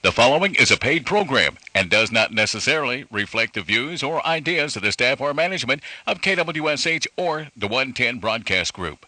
The following is a paid program and does not necessarily reflect the views or ideas of the staff or management of KWSH or the 110 Broadcast Group.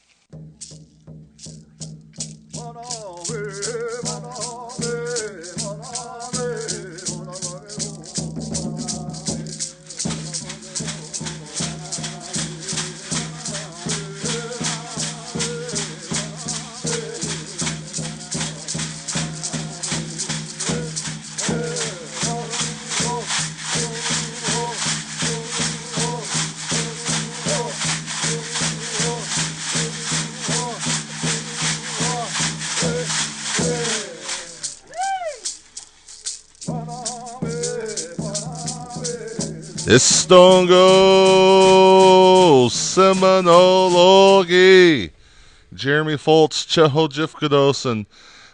It's Stone Go Seminole. Jeremy Fultz, Cheho Jifkados, and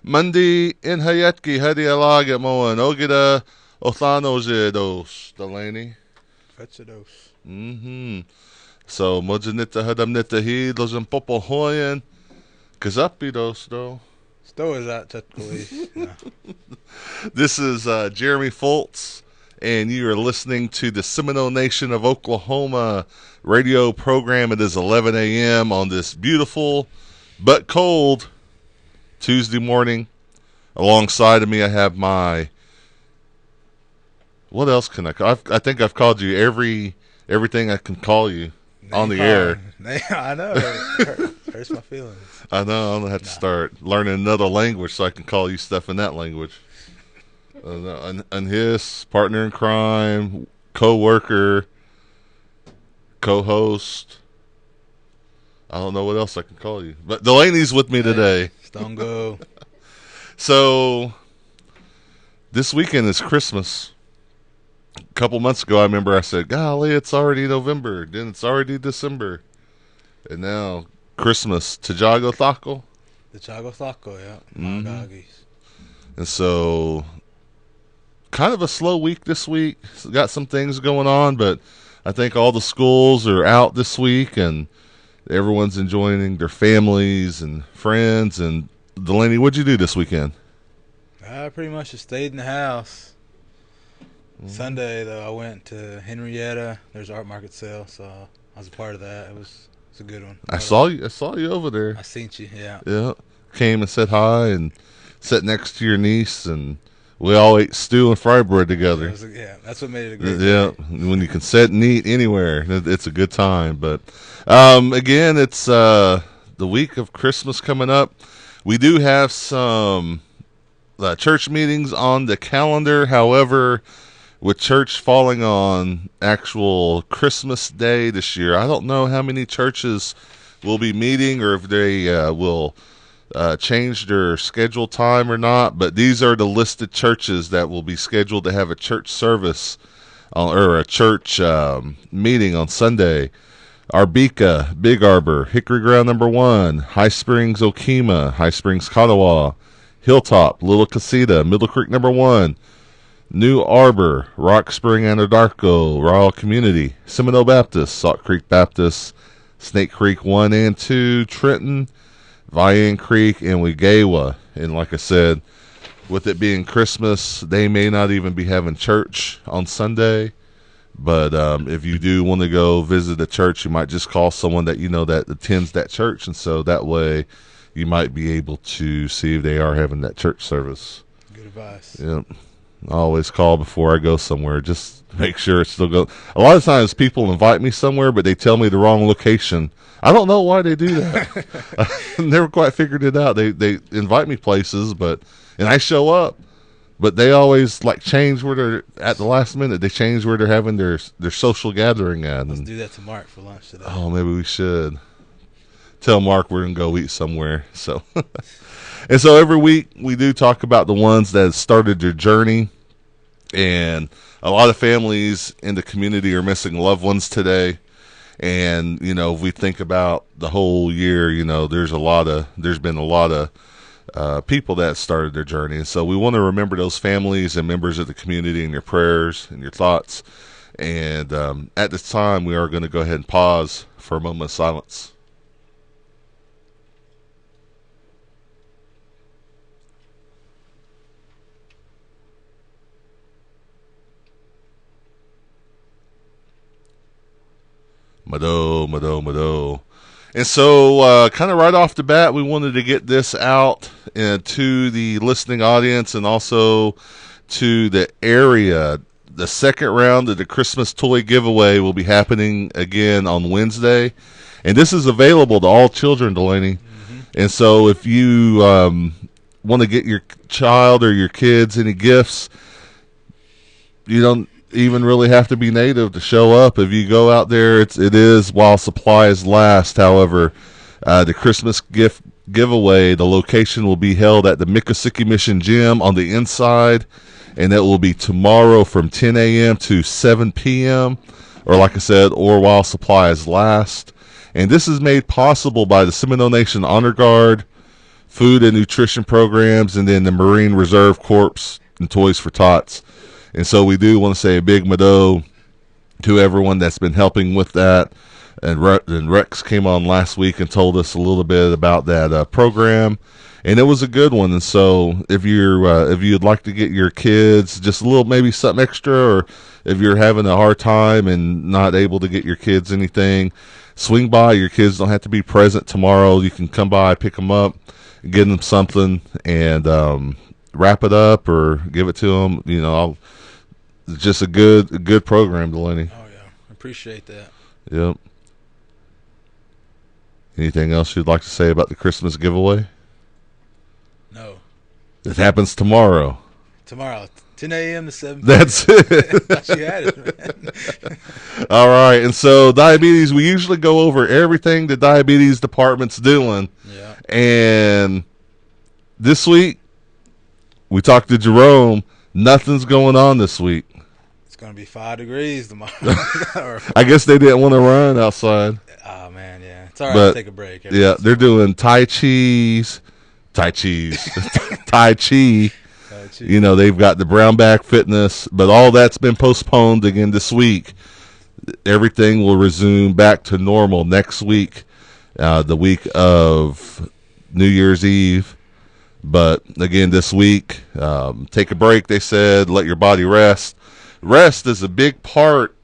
Monday in Hayetki, Hadi Alaga Moan, Ogida Othano Jedos, Delaney. Fetchados. So, Mojanita Hadamnita He, Lojan Popo Hoyan, Kazapidos, though. Sto is that technically. No. This is Jeremy Fultz, and you are listening to the Seminole Nation of Oklahoma radio program. It is 11 a.m. on this beautiful but cold Tuesday morning. Alongside of me, I have my... What else can I call? I think I've called you everything I can call you on the air. I know. It hurts my feelings. I know. I'm going to have to start learning another language so I can call you stuff in that language. And his partner in crime, co-worker, co-host. I don't know what else I can call you. But Delaney's with me today. Stone Go. So, this weekend is Christmas. A couple months ago, I remember I said, golly, it's already November. Then it's already December. And now, Christmas. Tajago Thaco. The Chago Thaco, yeah. And so... kind of a slow week this week. Got some things going on, but I think all the schools are out this week and everyone's enjoying their families and friends. And Delaney, what'd you do this weekend? I pretty much just stayed in the house. Sunday, though, I went to Henrietta. There's an art market sale, so I was a part of that. It was a good one. I saw you over there. I seen you, yeah. Yeah. Came and said hi and sat next to your niece, and we all ate stew and fry bread together. Yeah, that's what made it a great day. When you can sit and eat anywhere, it's a good time. But again, it's the week of Christmas coming up. We do have some church meetings on the calendar. However, with church falling on actual Christmas Day this year, I don't know how many churches will be meeting or if they will change their scheduled time or not, but these are the listed churches that will be scheduled to have a church service or a church meeting on Sunday. Arbica, Big Arbor, Hickory Ground number 1, High Springs, Okemah, High Springs, Kanawha, Hilltop, Little Casita, Middle Creek number 1, New Arbor, Rock Spring, Anadarko, Royal Community, Seminole Baptist, Salt Creek Baptist, Snake Creek 1 and 2, Trenton, Vian Creek, and Wegawa. And like I said, with it being Christmas, they may not even be having church on Sunday. But if you do want to go visit a church, you might just call someone that you know that attends that church. And so that way you might be able to see if they are having that church service. Good advice. Yep. I always call before I go somewhere. Just make sure it's still going. A lot of times people invite me somewhere, but they tell me the wrong location. I don't know why they do that. I never quite figured it out. They invite me places, and I show up, but they always change where they're at the last minute. They change where they're having their social gathering at. Let's do that to Mark for lunch today. Oh, maybe we should tell Mark we're gonna go eat somewhere. So, and so every week we do talk about the ones that have started their journey, and a lot of families in the community are missing loved ones today. And, if we think about the whole year, there's been a lot of people that started their journey. And so we want to remember those families and members of the community in your prayers and your thoughts. And at this time, we are going to go ahead and pause for a moment of silence. Mado. And so, kind of right off the bat, we wanted to get this out to the listening audience and also to the area. The second round of the Christmas toy giveaway will be happening again on Wednesday. And this is available to all children, Delaney. Mm-hmm. And so if you want to get your child or your kids any gifts, you don't even really have to be native to show up. If you go out there, it is while supplies last. However, the Christmas gift giveaway, the location will be held at the Miccosukee Mission Gym on the inside, and it will be tomorrow from 10 a.m. to 7 p.m., or like I said, or while supplies last. And this is made possible by the Seminole Nation Honor Guard, food and nutrition programs, and then the Marine Reserve Corps and Toys for Tots. And so we do want to say a big mado to everyone that's been helping with that. And Rex came on last week and told us a little bit about that program, and it was a good one. And so if you'd like to get your kids just a little, maybe something extra, or if you're having a hard time and not able to get your kids anything, swing by. Your kids don't have to be present tomorrow. You can come by, pick them up, get them something, and wrap it up or give it to them. It's just a good program, Delaney. Oh yeah, appreciate that. Yep. Anything else you'd like to say about the Christmas giveaway? No. It happens tomorrow. Tomorrow, 10 a.m. to 7 p.m. That's it. Thought you had it, man. All right, and so diabetes, we usually go over everything the diabetes department's doing. Yeah. And this week, we talked to Jerome. Nothing's going on this week. It's going to be 5 degrees tomorrow. I guess they didn't want to run outside. Oh, man, yeah. It's all right to take a break. Yeah, they're doing Tai Chi. They've got the Brownback Fitness, but all that's been postponed again this week. Everything will resume back to normal next week, the week of New Year's Eve. But again, this week, take a break, they said, let your body rest. Rest is a big part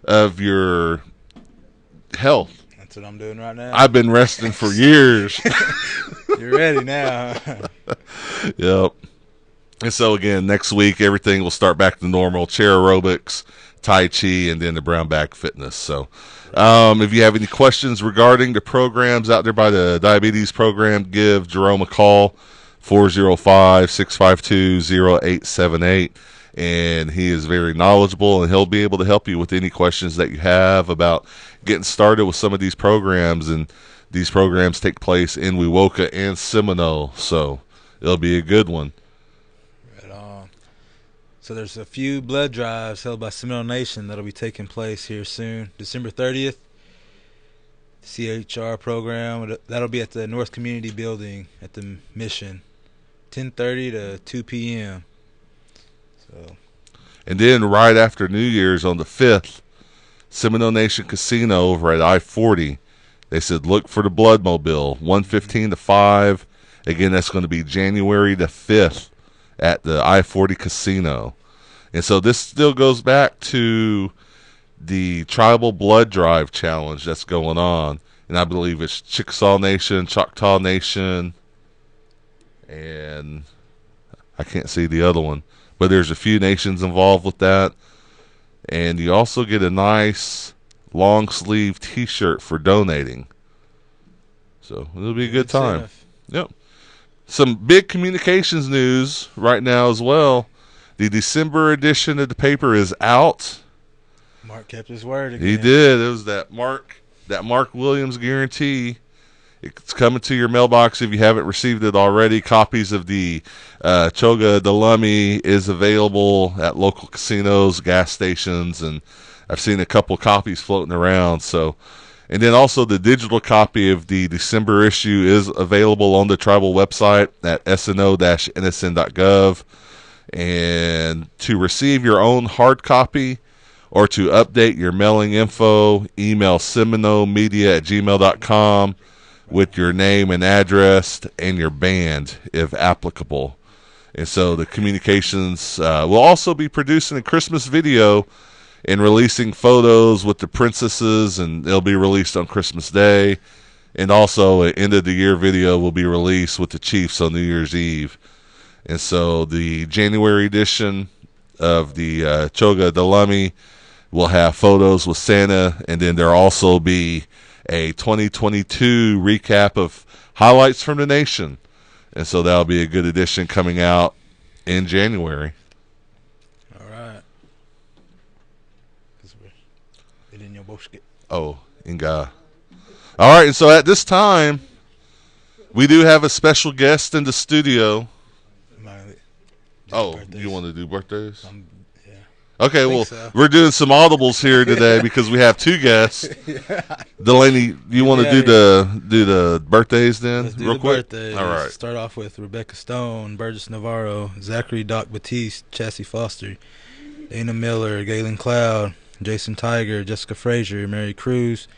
of your health. That's what I'm doing right now. I've been resting for years. You're ready now. Yep. And so again, next week, everything will start back to normal. Chair aerobics, Tai Chi, and then the Brownback Fitness. So if you have any questions regarding the programs out there by the diabetes program, give Jerome a call, 405-652-0878. And he is very knowledgeable, and he'll be able to help you with any questions that you have about getting started with some of these programs. And these programs take place in Wewoka and Seminole, so it'll be a good one. Right on. So there's a few blood drives held by Seminole Nation that'll be taking place here soon. December 30th, CHR program. That'll be at the North Community Building at the Mission, 10:30 to 2 p.m. So. And then right after New Year's on the 5th, Seminole Nation Casino over at I-40, they said look for the Blood Mobile, 1:15 to 5. Again, that's going to be January the 5th at the I-40 Casino. And so this still goes back to the Tribal Blood Drive Challenge that's going on. And I believe it's Chickasaw Nation, Choctaw Nation, and I can't see the other one. But there's a few nations involved with that. And you also get a nice long sleeve T-shirt for donating. So it'll be a good time. Yep. Some big communications news right now as well. The December edition of the paper is out. Mark kept his word again. He did. It was that Mark Williams guarantee. It's coming to your mailbox if you haven't received it already. Copies of the Choga Delaney is available at local casinos, gas stations, and I've seen a couple copies floating around. So, and then also the digital copy of the December issue is available on the tribal website at sno-nsn.gov. And to receive your own hard copy or to update your mailing info, email seminomedia@gmail.com. with your name and address and your band, if applicable. And so the communications will also be producing a Christmas video and releasing photos with the princesses, and they'll be released on Christmas Day. And also, an end of the year video will be released with the Chiefs on New Year's Eve. And so, the January edition of the Choga Delaney will have photos with Santa, and then there'll also be a 2022 recap of highlights from the nation. And so, that'll be a good edition coming out in January. All right. It in your bosket. Oh, Inga. All right, and so at this time, we do have a special guest in the studio. Oh, birthdays. You want to do birthdays? Yeah. Okay, well, so. We're doing some audibles here today because we have two guests. Yeah. Delaney, you want to do the birthdays then, Let's do real the quick? birthdays. All right. Start off with Rebecca Stone, Burgess Navarro, Zachary Doc Batiste, Chassie Foster, Dana Miller, Galen Cloud, Jason Tiger, Jessica Frazier, Mary Cruz,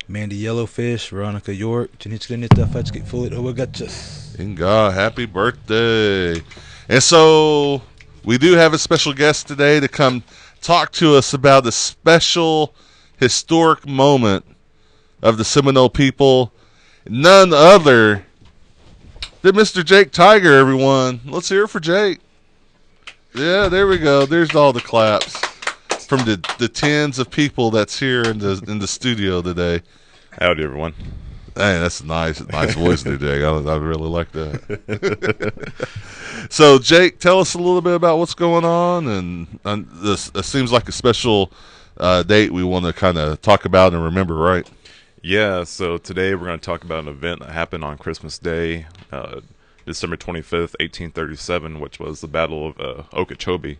Mandy Yellowfish, Veronica York, Janichka Fachkit Fulit Owagachas. Inga, happy birthday. And so we do have a special guest today to come talk to us about a special historic moment of the Seminole people. None other than Mr. Jake Tiger, everyone. Let's hear it for Jake. Yeah, there we go. There's all the claps from the tens of people that's here in the studio today. Howdy, everyone. Hey, that's a nice voice there, Jake. I really like that. So, Jake, tell us a little bit about what's going on, and this seems like a special date we want to kind of talk about and remember, right? Yeah, so today we're going to talk about an event that happened on Christmas Day, December 25th, 1837, which was the Battle of Okeechobee.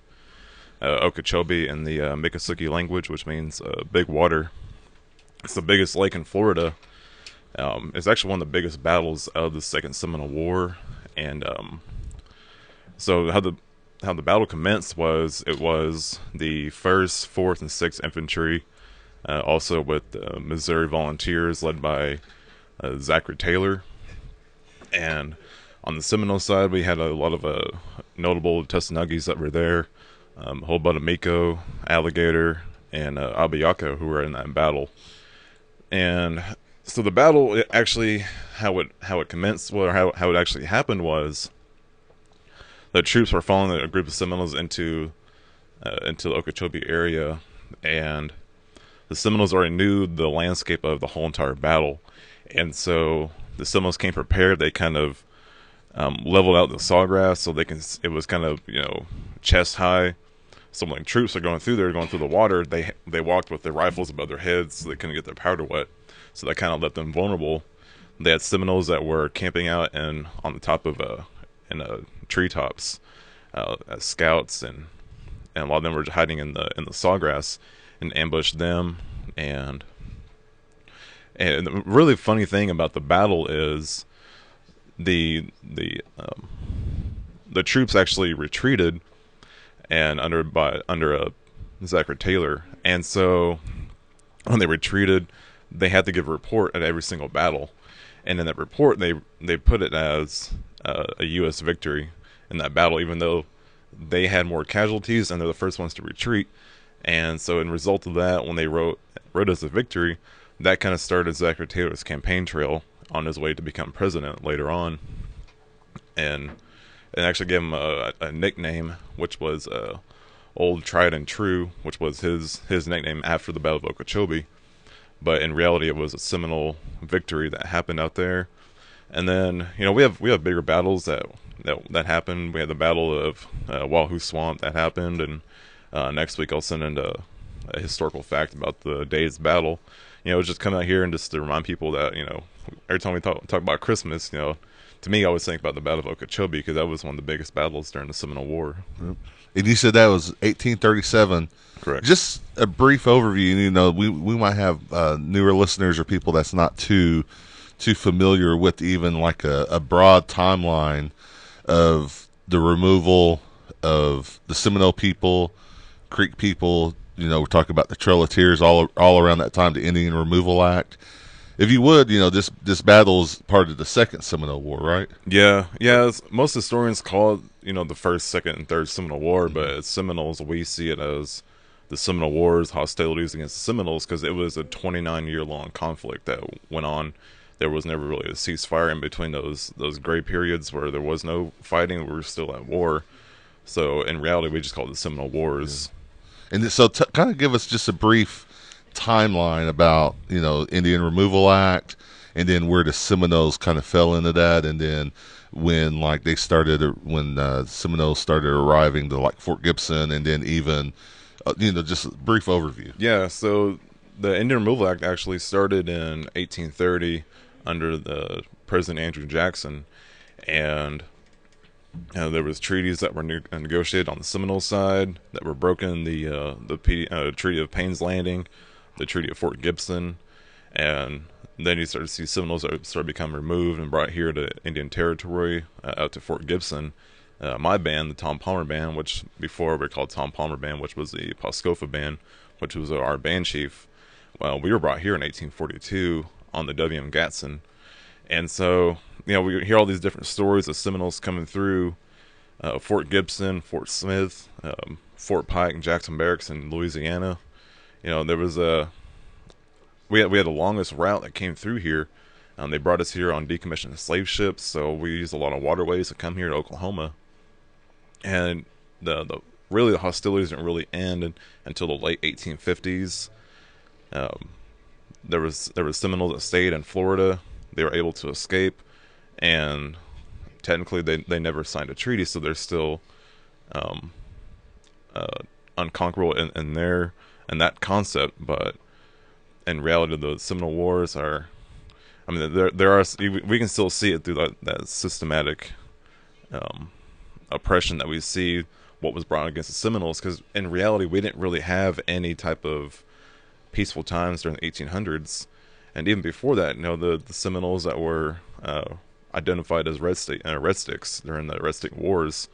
Okeechobee in the Miccosukee language, which means big water. It's the biggest lake in Florida. It's actually one of the biggest battles of the Second Seminole War, and so how the battle commenced was it was the 1st, 4th, and 6th Infantry, also with Missouri Volunteers led by Zachary Taylor, and on the Seminole side we had a lot of notable TSNOs that were there, a whole bunch of Miko, Alligator, and Abayaka who were in that battle. And so the battle, actually, how it commenced, or how it actually happened was the troops were following a group of Seminoles into the Okeechobee area, and the Seminoles already knew the landscape of the whole entire battle, and so the Seminoles came prepared. They kind of leveled out the sawgrass so it was kind of chest high. So when troops are going through the water, they walked with their rifles above their heads so they couldn't get their powder wet. So that kind of left them vulnerable. They had Seminoles that were camping out and on the top of treetops as scouts, and a lot of them were hiding in the sawgrass and ambushed them. And the really funny thing about the battle is the troops actually retreated, and under Zachary Taylor, and so when they retreated, they had to give a report at every single battle, and in that report they put it as a U.S. victory in that battle, even though they had more casualties and they're the first ones to retreat. And so in result of that, when they wrote as a victory, that kind of started Zachary Taylor's campaign trail on his way to become president later on, and actually gave him a nickname, which was Old Tried and True, which was his nickname after the Battle of Okeechobee. But in reality, it was a Seminole victory that happened out there. And then we have bigger battles that happened. We had the Battle of Wahoo Swamp that happened, and next week I'll send in a historical fact about the day's battle. Just come out here and just to remind people that every time we talk about Christmas, to me, I always think about the Battle of Okeechobee because that was one of the biggest battles during the Seminole War. And you said that was 1837. Correct. Just a brief overview. We might have newer listeners or people that's not too familiar with even like a broad timeline of the removal of the Seminole people, Creek people. We're talking about the Trail of Tears all around that time, the Indian Removal Act. If you would, this battle is part of the Second Seminole War, right? Yeah. Most historians call it, the First, Second, and Third Seminole War, but as Seminoles, we see it as the Seminole Wars, hostilities against the Seminoles, because it was a 29-year-long conflict that went on. There was never really a ceasefire in between those gray periods where there was no fighting. We were still at war. So in reality, we just call it the Seminole Wars. Yeah. And so kind of give us just a brief timeline about, Indian Removal Act, and then where the Seminoles kind of fell into that, and then when Seminoles started arriving to like Fort Gibson, and then even just a brief overview. Yeah, so the Indian Removal Act actually started in 1830 under the President Andrew Jackson, and there was treaties that were negotiated on the Seminole side that were broken. The Treaty of Payne's Landing, the Treaty of Fort Gibson, and then you started to see Seminoles start becoming removed and brought here to Indian Territory, out to Fort Gibson. My band, the Tom Palmer Band, which before we were called Tom Palmer Band, which was the Pascofa Band, which was our band chief. Well, we were brought here in 1842 on the W.M. Gatson. And so, we hear all these different stories of Seminoles coming through Fort Gibson, Fort Smith, Fort Pike, and Jackson Barracks in Louisiana. There was we had the longest route that came through here. They brought us here on decommissioned slave ships, so we used a lot of waterways to come here to Oklahoma. And the hostilities didn't really end until the late 1850s. There was Seminoles that stayed in Florida. They were able to escape, and technically they never signed a treaty, so they're still unconquerable in that concept. But in reality, the Seminole Wars are, there are, we can still see it through that systematic oppression that we see what was brought against the Seminoles, because in reality we didn't really have any type of peaceful times during the 1800s, and even before that, the Seminoles that were identified as red sticks during the Red Stick Wars,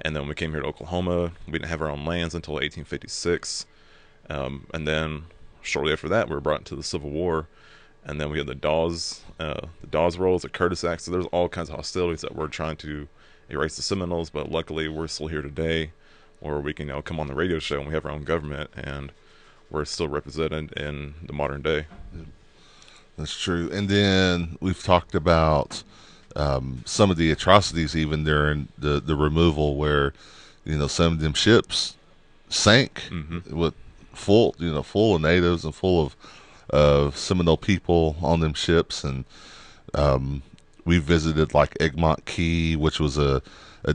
and then when we came here to Oklahoma, we didn't have our own lands until 1856, and then shortly after that we were brought into the Civil War, and then we had the Dawes Rolls, the Curtis Act. So there's all kinds of hostilities that we're trying to erase the Seminoles, but luckily we're still here today, or we can come on the radio show and we have our own government, and we're still represented in the modern day. That's true. And then we've talked about some of the atrocities even during the removal, where some of them ships sank with full of natives and full of Seminole people on them ships. And we visited like Egmont Key, which was a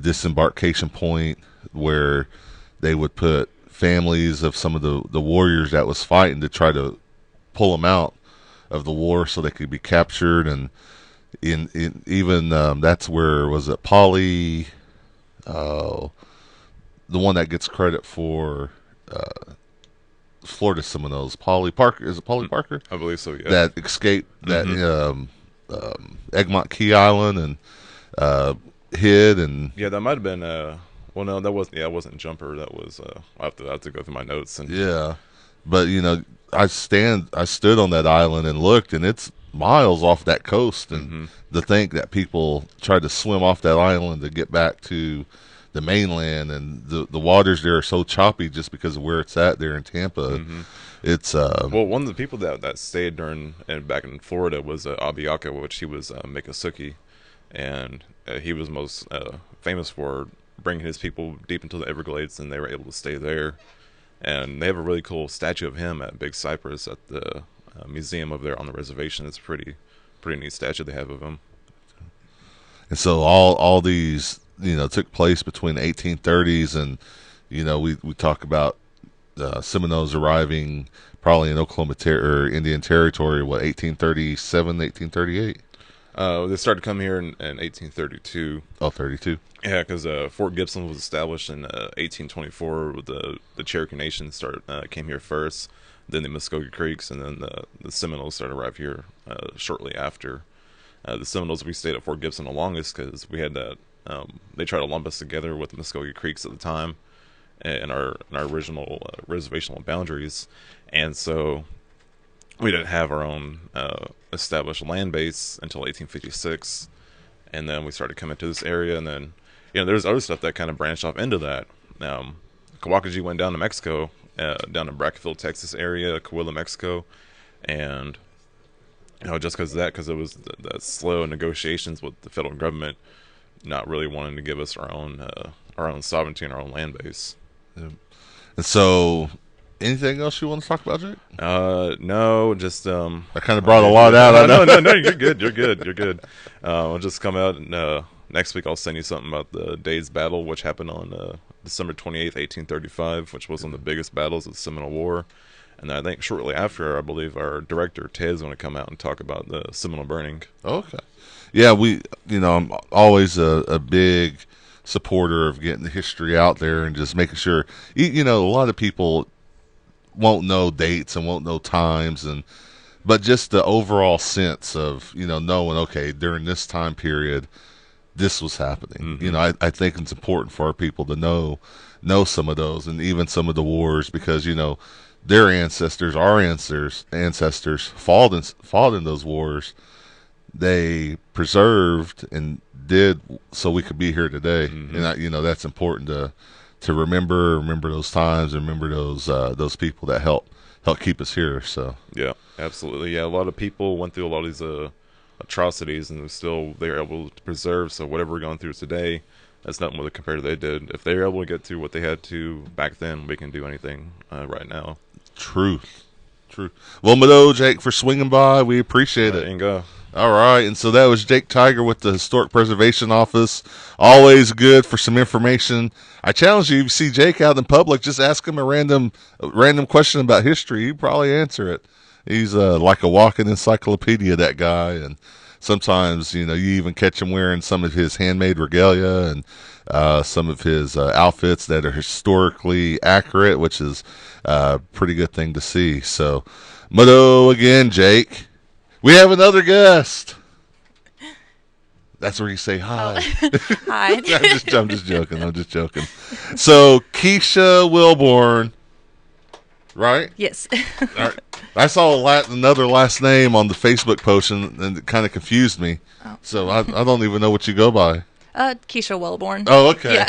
disembarkation point where they would put families of some of the warriors that was fighting to try to pull them out of the war so they could be captured. And even that's where, was it Polly, the one that gets credit for Florida Seminoles, Polly Parker, is it Polly Parker? I believe so, yeah. That escaped that Egmont Key Island and hid. And yeah, that might have been well, no, that wasn't. Yeah, it wasn't Jumper. That was. I have to go through my notes. And yeah, but I stood on that island and looked, and it's miles off that coast. And to think that people tried to swim off that island to get back to the mainland, and the waters there are so choppy just because of where it's at there in Tampa. It's well, one of the people that stayed back in Florida was Abiaka, which he was Miccosukee, and he was most famous for bringing his people deep into the Everglades, and they were able to stay there. And they have a really cool statue of him at Big Cypress at the museum over there on the reservation. It's a pretty neat statue they have of him. And so all these took place between the 1830s, and we talk about Seminoles arriving probably in Oklahoma or Indian Territory, 1837, 1838. They started to come here in 1832. Oh, 32. Yeah, because Fort Gibson was established in 1824. With the Cherokee Nation came here first, then the Muskogee Creeks, and then the Seminoles started to arrive here shortly after. The Seminoles, we stayed at Fort Gibson the longest because we had that. They tried to lump us together with the Muskogee Creeks at the time, and our original reservational boundaries, and so we didn't have our own established land base until 1856, and then we started coming to this area, and then there's other stuff that kind of branched off into that. Kawakaji went down to Mexico down in Brackville, Texas area, Coahuila, Mexico, and just because it was the slow negotiations with the federal government, not really wanting to give us our own sovereignty and our own land base. Yeah. And so, anything else you want to talk about, Jake? No, just I kind of brought a lot out. I know. No, you're good. I'll just come out and next week I'll send you something about the day's battle, which happened on December 28th, 1835, which was one of the biggest battles of the Seminole War. And then I think shortly after, I believe our director Ted is going to come out and talk about the Seminole burning. Okay. Yeah, I'm always a big supporter of getting the history out there and just making sure, a lot of people won't know dates and won't know times, but just the overall sense of, knowing, okay, during this time period, this was happening. Mm-hmm. I think it's important for our people to know some of those, and even some of the wars, because, their ancestors, our ancestors fought in those wars. They preserved and did so we could be here today. Mm-hmm. And that's important to remember those times, and remember those people that help keep us here. So yeah, absolutely. Yeah, a lot of people went through a lot of these atrocities, and they're able to preserve. So whatever we're going through today, that's nothing with it compared to they did. If they're able to get through what they had to back then, we can do anything right now. Truth. Well, Mado, Jake, for swinging by, we appreciate it. Ingo. All right, and so that was Jake Tiger with the Historic Preservation Office. Always good for some information. I challenge you, if you see Jake out in public, just ask him a random question about history. He'd probably answer it. He's like a walking encyclopedia, that guy. And sometimes, you even catch him wearing some of his handmade regalia and some of his outfits that are historically accurate, which is a pretty good thing to see. So, Mado again, Jake. We have another guest. That's where you say hi. Oh. Hi. I'm just joking. So, Kecia Wilborn, right? Yes. All right. I saw another last name on the Facebook post, and it kind of confused me. Oh. So I don't even know what you go by. Kecia Wellborn. Oh, okay. Yeah.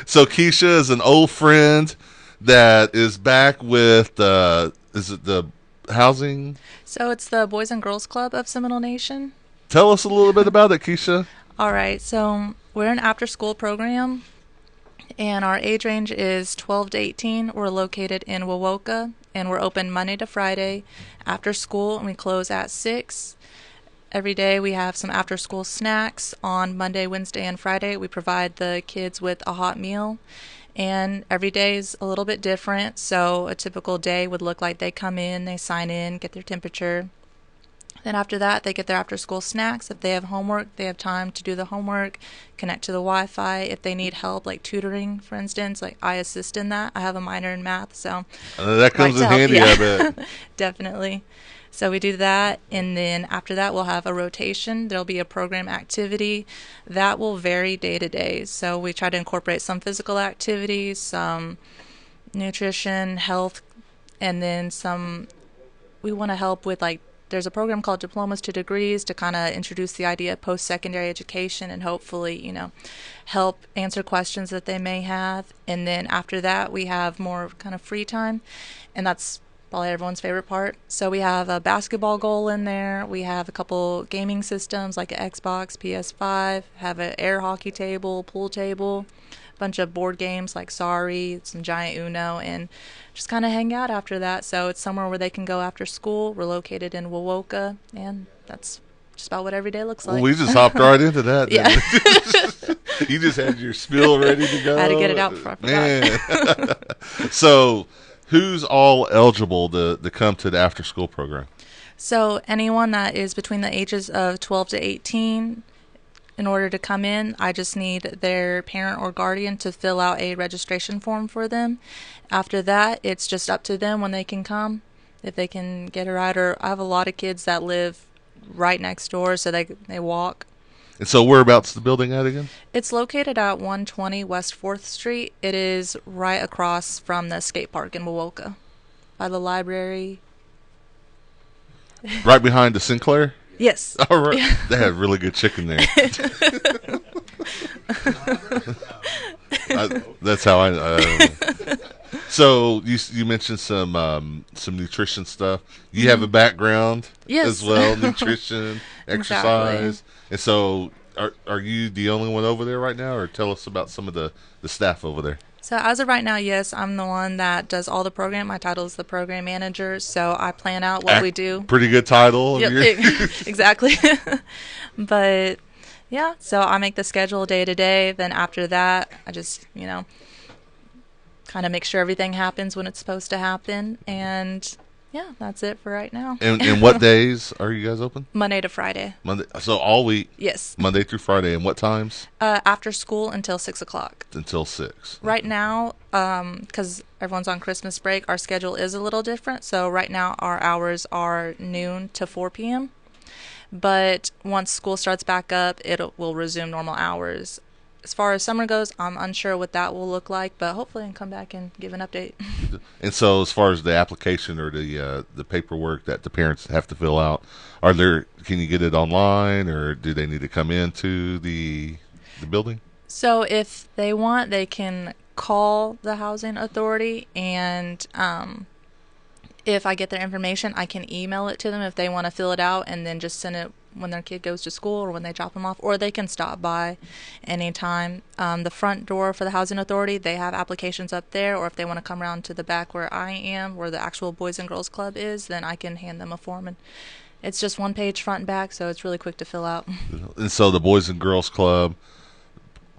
So Kecia is an old friend that is back with, is it the housing? So it's the Boys and Girls Club of Seminole Nation. Tell us a little bit about it, Kecia. All right. So we're an after-school program, and our age range is 12 to 18. We're located in Wewoka, and we're open Monday to Friday after school, and we close at 6. Every day we have some after-school snacks. On Monday, Wednesday, and Friday, we provide the kids with a hot meal. And every day is a little bit different. So a typical day would look like they come in, they sign in, get their temperature. Then after that, they get their after-school snacks. If they have homework, they have time to do the homework, connect to the Wi-Fi. If they need help, like tutoring, for instance, like I assist in that. I have a minor in math, so that comes in handy, yeah. I bet. Definitely. So we do that, and then after that, we'll have a rotation. There'll be a program activity that will vary day to day. So we try to incorporate some physical activities, some nutrition, health, and then we want to help with, like, there's a program called Diplomas to Degrees to kind of introduce the idea of post-secondary education and hopefully, help answer questions that they may have. And then after that, we have more kind of free time, and that's probably everyone's favorite part. So we have a basketball goal in there. We have a couple gaming systems like an Xbox, PS5, have an air hockey table, pool table, a bunch of board games like Sorry, some Giant Uno, and just kind of hang out after that. So it's somewhere where they can go after school. We're located in Wewoka, and that's just about what every day looks like. Well, we just hopped right into that. Yeah. You just had your spiel ready to go. I had to get it out before I forgot. Man. So who's all eligible to come to the after-school program? So anyone that is between the ages of 12 to 18, in order to come in, I just need their parent or guardian to fill out a registration form for them. After that, it's just up to them when they can come, if they can get a ride. Or I have a lot of kids that live right next door, so they walk. And so whereabouts the building at again? It's located at 120 West 4th Street. It is right across from the skate park in Wewoka, by the library. Right behind the Sinclair? Yes. All right. Yeah. They have really good chicken there. That's how I So you mentioned some nutrition stuff. You have a background Yes. as well, nutrition, exercise, Exactly. and so are you the only one over there right now, or tell us about some of the staff over there? So as of right now, yes, I'm the one that does all the program. My title is the program manager, so I plan out what we do. Pretty good title. Of Yep, your- exactly. But yeah, so I make the schedule day to day. Then after that, I just, kind of make sure everything happens when it's supposed to happen. And yeah, that's it for right now. and what days are you guys open? Monday to Friday. Monday. So all week. Yes. Monday through Friday. And what times? After school until 6 o'clock. Until 6. Right now, because everyone's on Christmas break, our schedule is a little different. So right now, our hours are noon to 4 p.m. But once school starts back up, it will resume normal hours. As far as summer goes, I'm unsure what that will look like, but hopefully I can come back and give an update. And so, as far as the application or the paperwork that the parents have to fill out, can you get it online, or do they need to come into the building? So if they want, they can call the housing authority, and if I get their information, I can email it to them if they want to fill it out and then just send it when their kid goes to school or when they drop them off, or they can stop by anytime. The front door for the housing authority, they have applications up there, or if they want to come around to the back where I am, where the actual Boys and Girls Club is, then I can hand them a form. And it's just one page front and back, so it's really quick to fill out. And so the Boys and Girls Club,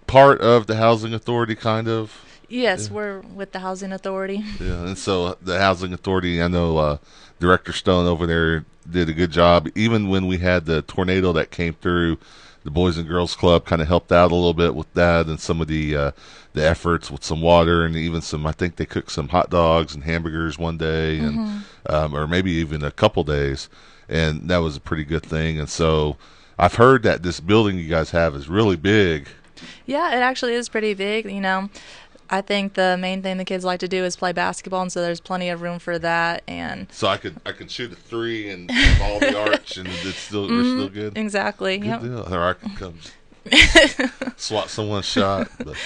part of the housing authority, kind of? Yes, Yeah. we're with the housing authority. Yeah, and so the housing authority, I know Director Stone over there did a good job. Even when we had the tornado that came through, the Boys and Girls Club kind of helped out a little bit with that and some of the efforts with some water and even some. I think they cooked some hot dogs and hamburgers one day, and or maybe even a couple days, and that was a pretty good thing. And so I've heard that this building you guys have is really big. Yeah, it actually is pretty big. I think the main thing the kids like to do is play basketball, and so there's plenty of room for that. And So I could shoot a 3 and have all the arch, and we're still good. exactly. Good Yep. deal. Or I can come swat someone's shot. But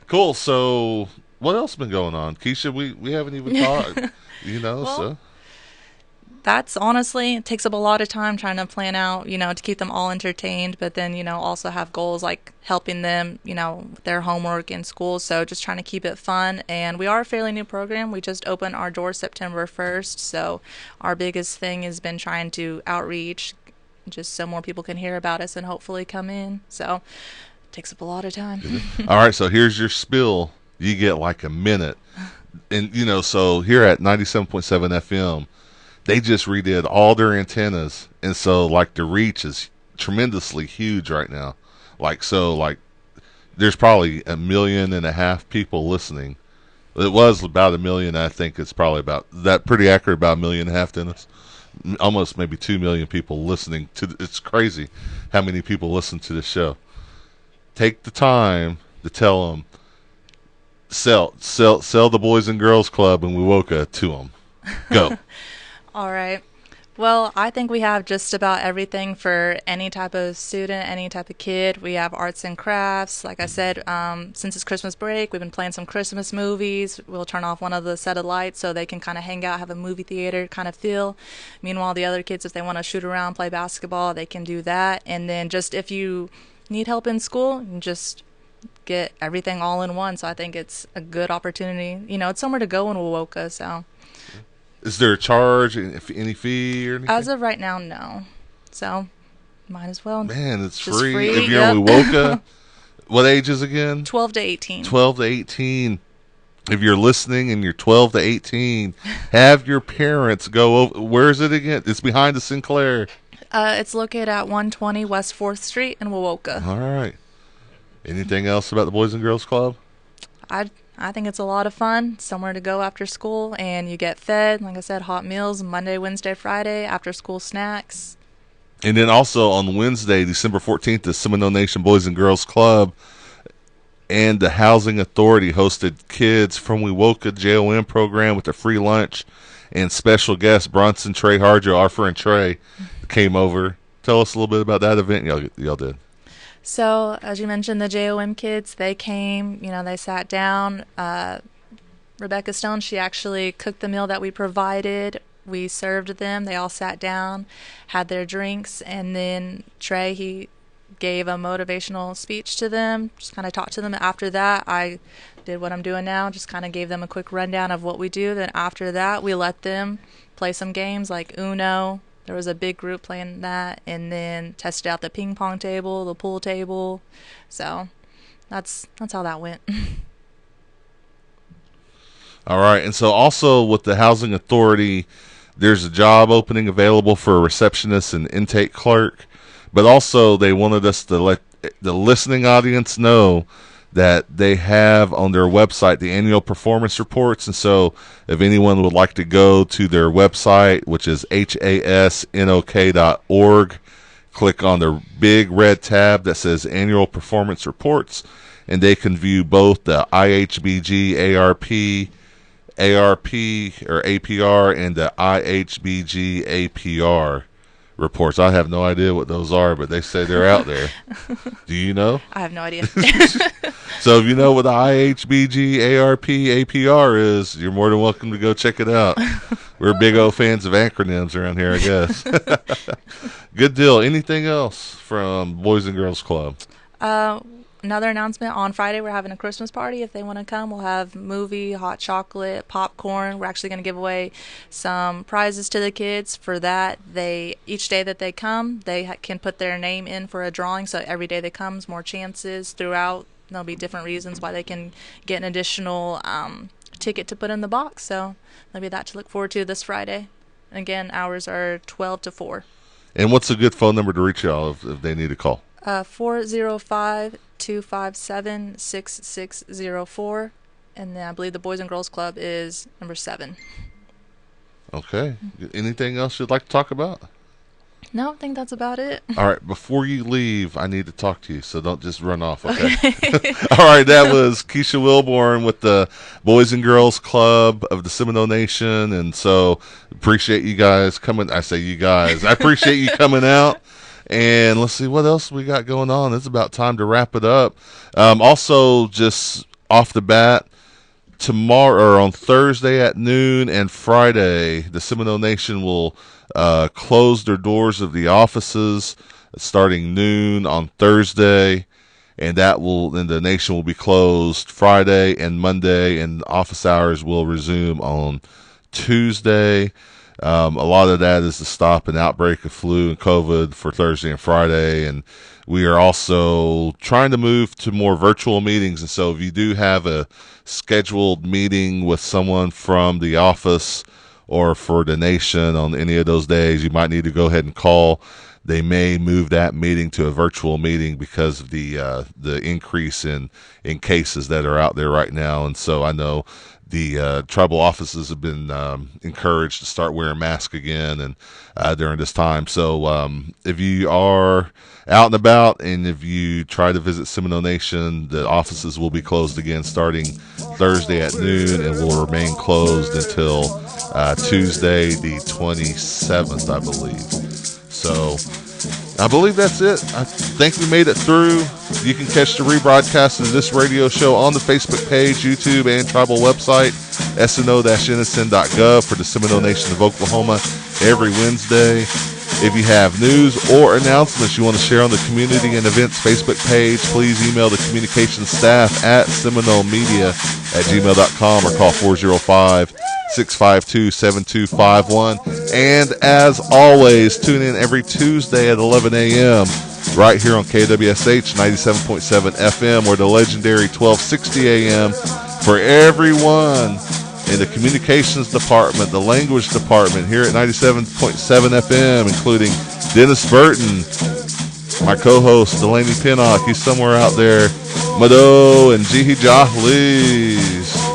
cool. So what else been going on, Kecia? We haven't even talked. Well, So That's honestly, it takes up a lot of time trying to plan out, to keep them all entertained, but then, also have goals like helping them, with their homework in school. So just trying to keep it fun. And we are a fairly new program. We just opened our doors September 1st. So our biggest thing has been trying to outreach just so more people can hear about us and hopefully come in. So it takes up a lot of time. all right. So here's your spill. You get like a minute, and so here at 97.7 FM. They just redid all their antennas, and so like the reach is tremendously huge right now. Like there's probably 1.5 million people listening. It was about 1 million. I think it's probably about that. Pretty accurate. About 1.5 million, Dennis. Almost maybe 2 million people listening to. It's crazy how many people listen to this show. Take the time to tell them. Sell the Boys and Girls Club and Wewoka to them. Go. All right. Well, I think we have just about everything for any type of student, any type of kid. We have arts and crafts. Like I said, since it's Christmas break, we've been playing some Christmas movies. We'll turn off one of the set of lights so they can kind of hang out, have a movie theater kind of feel. Meanwhile, the other kids, if they want to shoot around, play basketball, they can do that. And then just if you need help in school, you just get everything all in one. So I think it's a good opportunity. It's somewhere to go in Wewoka, so... Is there a charge, any fee or anything? As of right now, no. So, might as well. Man, it's Just free. free, If you're yep. in Wewoka, what ages again? 12 to 18. 12 to 18. If you're listening and you're 12 to 18, have your parents go over. Where is it again? It's behind the Sinclair. It's located at 120 West 4th Street in Wewoka. All right. Anything else about the Boys and Girls Club? I think it's a lot of fun, somewhere to go after school, and you get fed, like I said, hot meals Monday, Wednesday, Friday, after school snacks. And then also on Wednesday, December 14th, the Seminole Nation Boys and Girls Club and the Housing Authority hosted kids from Wewoka JOM program with a free lunch, and special guest Bronson Trey Harjo, our friend Trey, came over. Tell us a little bit about that event y'all did. So, as you mentioned, the JOM kids, they came, they sat down. Rebecca Stone, she actually cooked the meal that we provided. We served them. They all sat down, had their drinks, and then Trey, he gave a motivational speech to them, just kind of talked to them. After that, I did what I'm doing now, just kind of gave them a quick rundown of what we do. Then after that, we let them play some games like Uno. There was a big group playing that, and then tested out the ping pong table, the pool table. So that's how that went. All right. And so also with the Housing Authority, there's a job opening available for a receptionist and intake clerk. But also they wanted us to let the listening audience know that they have on their website the annual performance reports. And so if anyone would like to go to their website, which is hasnok.org, click on the big red tab that says annual performance reports, and they can view both the IHBG ARP or APR and the IHBG APR reports. I have no idea what those are, but they say they're out there. Do you know? I have no idea. So if you know what the IHBG ARP APR is, you're more than welcome to go check it out. We're big old fans of acronyms around here, I guess. Good deal. Anything else from Boys and Girls Club? Another announcement, on Friday we're having a Christmas party. If they want to come, we'll have movie, hot chocolate, popcorn. We're actually going to give away some prizes to the kids. For that, each day that they come, they can put their name in for a drawing. So every day they come, more chances throughout. There'll be different reasons why they can get an additional ticket to put in the box. So there'll be that to look forward to this Friday. Again, hours are 12 to 4. And what's a good phone number to reach y'all if they need a call? 405-257-6604, and then I believe the Boys and Girls Club is number 7. Okay. Anything else you'd like to talk about? No, I think that's about it. All right. Before you leave, I need to talk to you, so don't just run off, okay? All right. That was Kecia Wilborn with the Boys and Girls Club of the Seminole Nation, and so appreciate you guys coming. I say you guys. I appreciate you coming out. And let's see what else we got going on. It's about time to wrap it up. Also, just off the bat, tomorrow or on Thursday at noon and Friday, the Seminole Nation will close their doors of the offices starting noon on Thursday, and then the nation will be closed Friday and Monday, and office hours will resume on Tuesday. A lot of that is to stop an outbreak of flu and COVID for Thursday and Friday. And we are also trying to move to more virtual meetings. And so if you do have a scheduled meeting with someone from the office or for the nation on any of those days, you might need to go ahead and call. They may move that meeting to a virtual meeting because of the increase in cases that are out there right now. And so I know the tribal offices have been encouraged to start wearing masks again and during this time. So if you are out and about and if you try to visit Seminole Nation, the offices will be closed again starting Thursday at noon and will remain closed until Tuesday the 27th, I believe. So I believe that's it. I think we made it through. You can catch the rebroadcast of this radio show on the Facebook page, YouTube, and tribal website, sno-nsn.gov for the Seminole Nation of Oklahoma every Wednesday. If you have news or announcements you want to share on the Community and Events Facebook page, please email the communications staff at seminolemedia@gmail.com or call 405-652-7251. And as always, tune in every Tuesday at 11 a.m. right here on KWSH 97.7 FM or the legendary 1260 a.m. for everyone in the communications department, the language department here at 97.7 FM, including Dennis Burton, my co-host Delaney Pennock, he's somewhere out there, Mado, and Jihi Jahlees.